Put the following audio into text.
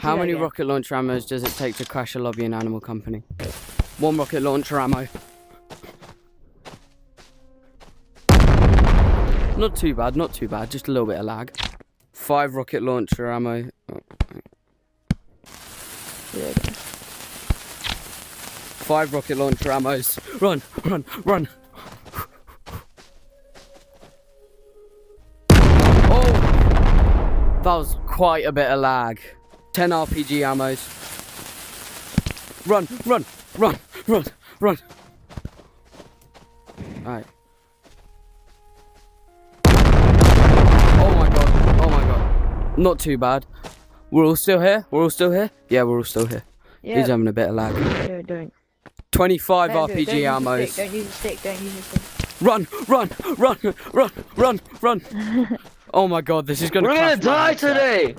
How many rocket launcher ammos does it take to crash a lobby in Animal Company? 1 rocket launcher ammo. Not too bad, not too bad. Just a little bit of lag. 5 rocket launcher ammo. Oh. Yeah. 5 rocket launcher ammos. Run, run, run. Oh! That was quite a bit of lag. 10 RPG ammos. Run, run, run, run, run. Alright. Oh my god, oh my god. Not too bad. We're all still here? We're all still here? Yeah, we're all still here. Yeah. He's having a bit of lag. Don't. 25 Don't RPG ammos. Don't use a stick, don't use a stick. Run, run, run, run, run, run. Oh my god, this is gonna We're crash gonna my die headset. today!